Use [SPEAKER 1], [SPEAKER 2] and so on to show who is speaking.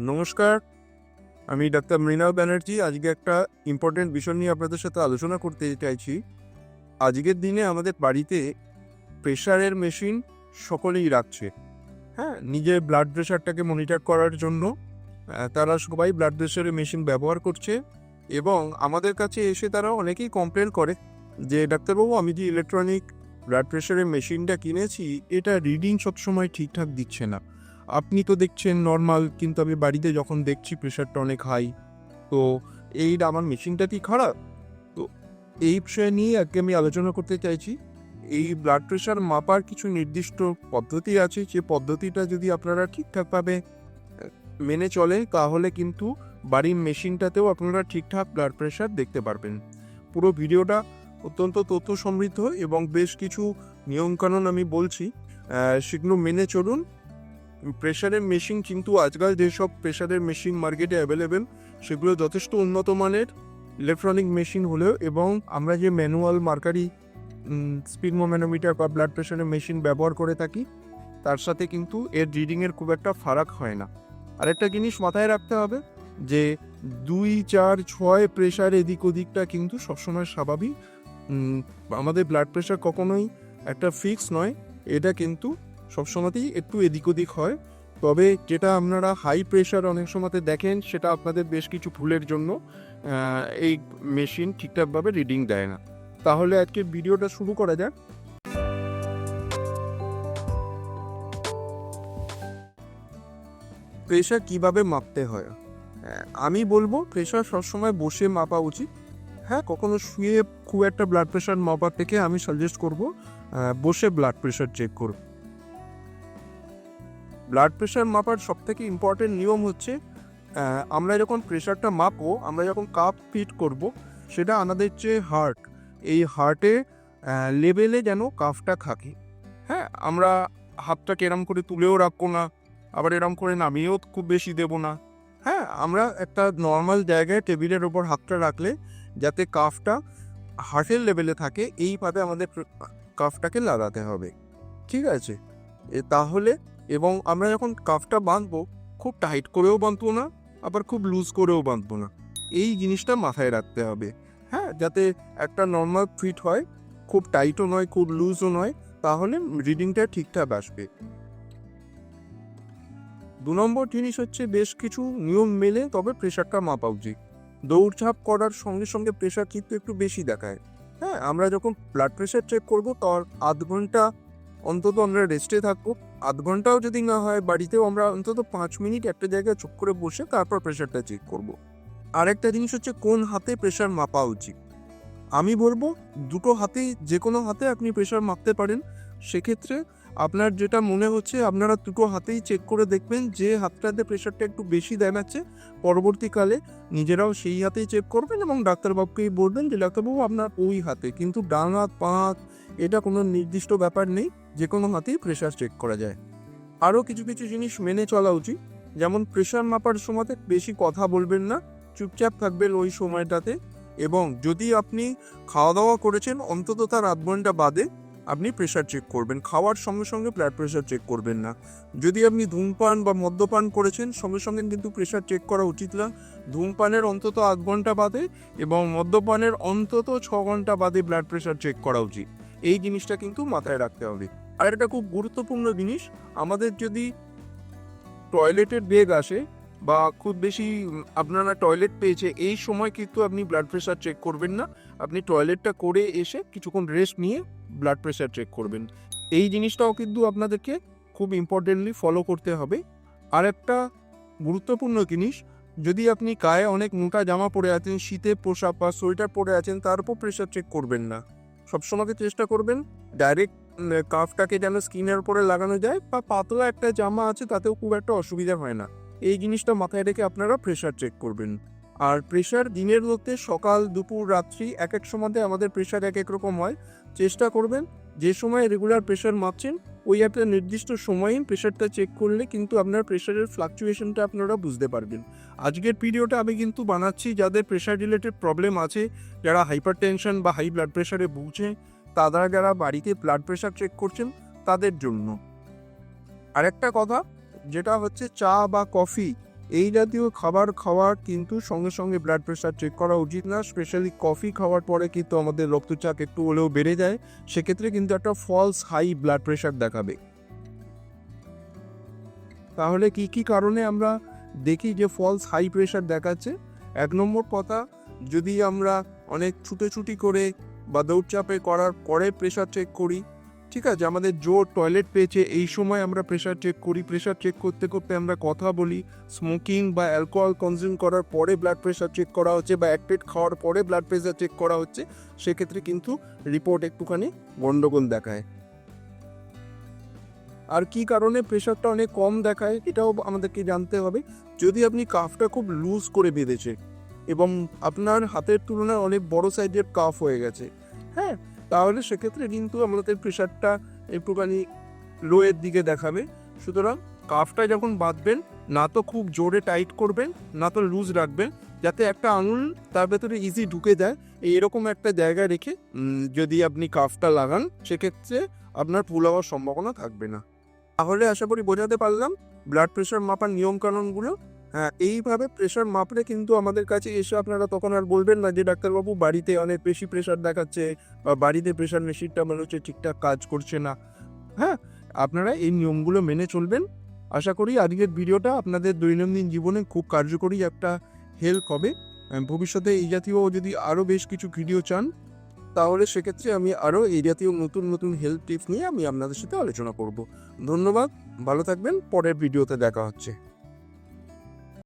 [SPEAKER 1] নমস্কার, আমি ডাক্তার মৃণাল ব্যানার্জি। আজকে একটা ইম্পর্টেন্ট বিষয় নিয়ে আপনাদের সাথে আলোচনা করতে চাইছি। আজকের দিনে আমাদের বাড়িতে প্রেশারের মেশিন সকলেই রাখছে। হ্যাঁ, নিজের ব্লাড প্রেশারটাকে মনিটর করার জন্য তারা সবাই ব্লাড প্রেশারের মেশিন ব্যবহার করছে এবং আমাদের কাছে এসে তারা অনেকেই কমপ্লেন করে যে, ডাক্তারবাবু, আমি যে ইলেকট্রনিক ব্লাড প্রেশারের মেশিনটা কিনেছি, এটা রিডিং সবসময় ঠিকঠাক দিচ্ছে না। আপনি তো দেখছেন নর্মাল, কিন্তু আমি বাড়িতে যখন দেখছি প্রেশারটা অনেক হাই। তো আমার মেশিনটা কি খারাপ? তো এই বিষয় নিয়ে আজকে আমি আলোচনা করতে চাইছি। এই ব্লাড প্রেশার মাপার কিছু নির্দিষ্ট পদ্ধতি আছে, যে পদ্ধতিটা যদি আপনারা ঠিকঠাকভাবে মেনে চলেন, তাহলে কিন্তু বাড়ির মেশিনটাতেও আপনারা ঠিকঠাক ব্লাড প্রেশার দেখতে পারবেন। পুরো ভিডিওটা অত্যন্ত তথ্য সমৃদ্ধ এবং বেশ কিছু নিয়মকানুন আমি বলছি, সেগুলো মেনে চলুন। প্রেশারের মেশিন কিন্তু আজকাল যেসব প্রেশারের মেশিন মার্কেটে অ্যাভেলেবেল, সেগুলো যথেষ্ট উন্নত মানের ইলেকট্রনিক মেশিন হলেও, এবং আমরা যে ম্যানুয়াল মার্কারি স্পিডোমিটার বা ব্লাড প্রেশারের মেশিন ব্যবহার করে থাকি, তার সাথে কিন্তু এর রিডিংয়ের খুব একটা ফারাক হয় না। আরেকটা জিনিস মাথায় রাখতে হবে যে 2, 4, 6 প্রেশার এদিক ওদিকটা কিন্তু সবসময় স্বাভাবিক। আমাদের ব্লাড প্রেশার কখনোই একটা ফিক্স নয়, এটা কিন্তু সবসময়তেই একটু এদিক ওদিক হয়। তবে যেটা আপনারা হাই প্রেশার অনেক সময়তে দেখেন, সেটা আপনাদের বেশ কিছু ভুলের জন্য এই মেশিন ঠিকঠাকভাবে রিডিং দেয় না। তাহলে আজকের ভিডিওটা শুরু করা যাক। প্রেশার কিভাবে মাপতে হয়? আমি বলবো প্রেশার সবসময় বসে মাপা উচিত। হ্যাঁ, কখনো শুয়ে খুব একটা ব্লাড প্রেশার মাপার থেকে আমি সাজেস্ট করব বসে ব্লাড প্রেশার চেক করব। ব্লাড প্রেশার মাপার সবথেকে ইম্পর্টেন্ট নিয়ম হচ্ছে, আমরা যখন প্রেশারটা মাপবো, আমরা যখন কাপ ফিট করব, সেটা আমাদের যে হার্ট, এই হার্টে লেভেলে যেন কাফটা থাকে। হ্যাঁ, আমরা হাতটাকে এরম করে তুলেও রাখবো না, আবার এরম করে নামিয়েও খুব বেশি দেবো না। হ্যাঁ, আমরা একটা নর্মাল জায়গায় টেবিলের ওপর হাতটা রাখলে যাতে কাফটা হার্টের লেভেলে থাকে, এইভাবে আমাদের কাফটাকে লাগাতে হবে। ঠিক আছে? তাহলে, এবং আমরা যখন কাফটা বাঁধবো, খুব টাইট করেও বাঁধবো না, আবার খুব লুজ করেও বাঁধবো না। এই জিনিসটা মাথায় রাখতে হবে। হ্যাঁ, যাতে একটা নর্মাল ফিট হয়, খুব টাইটও নয়, খুব লুজও নয়, তাহলে রিডিংটা ঠিকঠাক আসবে। 2 নম্বর জিনিস হচ্ছে, বেশ কিছু নিয়ম মেনে তবে প্রেশারটা মাপা উচিত। দৌড়ঝাঁপ করার সঙ্গে সঙ্গে প্রেশার কিন্তু একটু বেশি দেখায়। হ্যাঁ, আমরা যখন ব্লাড প্রেশার চেক করবো, তার আধ ঘন্টা অন্তত আমরা রেস্টে থাকবো। আধ ঘন্টাও যদি না হয়, বাড়িতেও আমরা অন্তত 5 মিনিট একটা জায়গায় চুপ করে বসে তারপর প্রেশারটা চেক করব। আরেকটা জিনিস হচ্ছে, কোন হাতে প্রেশার মাপা উচিত? আমি বলবো দুটো হাতেই, যে কোনো হাতে আপনি প্রেশার মাপতে পারেন। সেক্ষেত্রে আপনার যেটা মনে হচ্ছে, আপনারা দুটো হাতেই চেক করে দেখবেন, যে হাতটাতে প্রেশারটা একটু বেশি দেখাচ্ছে, পরবর্তীকালে নিজেরাও সেই হাতেই চেক করবেন এবং ডাক্তারবাবুকেই বলবেন যে, ডাক্তারবাবু, আপনার ওই হাতে, কিন্তু ডান হাত, বাঁ হাত, এটা কোনো নির্দিষ্ট ব্যাপার নেই, যে কোনো হাতেই প্রেশার চেক করা যায়। আরও কিছু কিছু জিনিস মেনে চলা উচিত, যেমন প্রেশার মাপার সময়তে বেশি কথা বলবেন না, চুপচাপ থাকবেন ওই সময়টাতে। এবং যদি আপনি খাওয়া দাওয়া করেছেন, অন্তত তার আধ ঘন্টা বাদে আপনি প্রেশার চেক করবেন। খাওয়ার সঙ্গে সঙ্গে ব্লাড প্রেশার চেক করবেন না। যদি আপনি ধূমপান বা মদ্যপান করেছেন, সঙ্গে সঙ্গে কিন্তু প্রেশার চেক করা উচিত না। ধূমপানের অন্তত আধ ঘন্টা বাদে এবং মদ্যপানের অন্তত 6 ঘন্টা বাদে ব্লাড প্রেশার চেক করা উচিত। এই জিনিসটা কিন্তু মাথায় রাখতে হবে। আর একটা খুব গুরুত্বপূর্ণ জিনিস, আমাদের যদি টয়লেটের বেগ আসে বা খুব বেশি আপনারা টয়লেট পেয়েছে, এই সময় কিন্তু আপনি ব্লাড প্রেশার চেক করবেন না। আপনি টয়লেটটা করে এসে কিছুক্ষণ রেস্ট নিয়ে ব্লাড প্রেশার চেক করবেন। এই জিনিসটাও কিন্তু আপনাদেরকে খুব ইম্পর্টেন্টলি ফলো করতে হবে। আর একটা গুরুত্বপূর্ণ জিনিস, যদি আপনি গায়ে অনেক মোটা জামা পরে আছেন, শীতে পোশাক বা সোয়েটার পরে আছেন, তার উপর প্রেশার চেক করবেন না। সবসময় চেষ্টা করবেন ডাইরেক্ট কাফটাকে যেন স্কিনের উপরে লাগানো যায়, বা পাতলা একটা জামা আছে তাতেও খুব একটা অসুবিধা হয় না। এই জিনিসটা মাথায় রেখে আপনারা প্রেশার চেক করবেন। আর প্রেশার দিনের মধ্যে সকাল, দুপুর, রাত্রি এক এক সময়তে আমাদের প্রেশার এক এক রকম হয়। চেষ্টা করবেন যে সময় রেগুলার প্রেশার মাপছেন, ওই একটা নির্দিষ্ট সময়ে প্রেশারটা চেক করলে কিন্তু আপনার প্রেশারের ফ্লাকচুয়েশনটা আপনারা বুঝতে পারবেন। আজকের ভিডিওটা আমি কিন্তু বানাচ্ছি যাদের প্রেশার রিলেটেড প্রবলেম আছে, যারা হাইপার টেনশন বা হাই ব্লাড প্রেশারে ভুগছে, তারা যারা বাড়িতে ব্লাড প্রেশার চেক করছেন, তাদের জন্য। আরেকটা কথা, যেটা হচ্ছে চা বা কফি এই জাতীয় খাবার খাওয়ার কিন্তু সঙ্গে সঙ্গে ব্লাড প্রেশার চেক করা উচিত না। স্পেশালি কফি খাওয়ার পরে কিন্তু আমাদের রক্তচাপ একটু হলেও বেড়ে যায়, সেক্ষেত্রে কিন্তু একটা ফলস হাই ব্লাড প্রেশার দেখাবে। তাহলে কি কি কারণে আমরা দেখি যে ফলস হাই প্রেশার দেখাচ্ছে? 1 নম্বর কথা, যদি আমরা অনেক ছুটোছুটি করে বা দৌড়চাপে করার পরে প্রেশার চেক করি, ঠিক আছে, আমাদের জোর টয়লেট পেয়েছে এই সময় আমরা প্রেশার চেক করি, প্রেশার চেক করতে করতে আমরা কথা বলি, স্মোকিং বা অ্যালকোহল কনজিউম করার পরে ব্লাড প্রেশার চেক করা হচ্ছে বা এক প্লেট খাওয়ার পরে ব্লাড প্রেশার চেক করা হচ্ছে, সেক্ষেত্রে কিন্তু রিপোর্ট একটুখানি গন্ডগোল দেখায়। আর কি কারণে প্রেশারটা অনেক কম দেখায় এটাও আমাদেরকে জানতে হবে। যদি আপনি কাফটা খুব লুজ করে বেঁধেছে এবং আপনার হাতের তুলনায় অনেক বড় সাইজের কাফ হয়ে গেছে, হ্যাঁ, তাহলে সেক্ষেত্রে কিন্তু আমাদের প্রেশারটা একটুখানি লোয়ের দিকে দেখাবে। সুতরাং কাফটা যখন বাঁধবেন, না তো খুব জোরে টাইট করবেন, না তো লুজ রাখবেন, যাতে একটা আঙুল তার ভেতরে ইজি ঢুকে যায়। এরকম একটা জায়গায় রেখে যদি আপনি কাফটা লাগান, সেক্ষেত্রে আপনার ভুল হওয়ার সম্ভাবনা থাকবে না। তাহলে আশা করি বোঝাতে পারলাম ব্লাড প্রেশার মাপার নিয়মকানুনগুলো। হ্যাঁ, এইভাবে প্রেশার মাপলে কিন্তু আমাদের কাছে এসে আপনারা তখন আর বলবেন না যে ডাক্তারবাবু বাড়িতে অনেক বেশি প্রেশার দেখাচ্ছে বা বাড়িতে প্রেশার মেশিনটা মনে হচ্ছে ঠিকঠাক কাজ করছে না। হ্যাঁ, আপনারা এই নিয়মগুলো মেনে চলবেন। আশা করি আজকের ভিডিওটা আপনাদের দৈনন্দিন জীবনে খুব কার্যকরী একটা হেল্প হবে। ভবিষ্যতে এই জাতীয় যদি আরও বেশ কিছু ভিডিও চান, তাহলে সেক্ষেত্রে আমি আরও এই জাতীয় নতুন নতুন হেল্প টিপস নিয়ে আমি আপনাদের সাথে আলোচনা করব। ধন্যবাদ, ভালো থাকবেন, পরের ভিডিওতে দেখা হচ্ছে।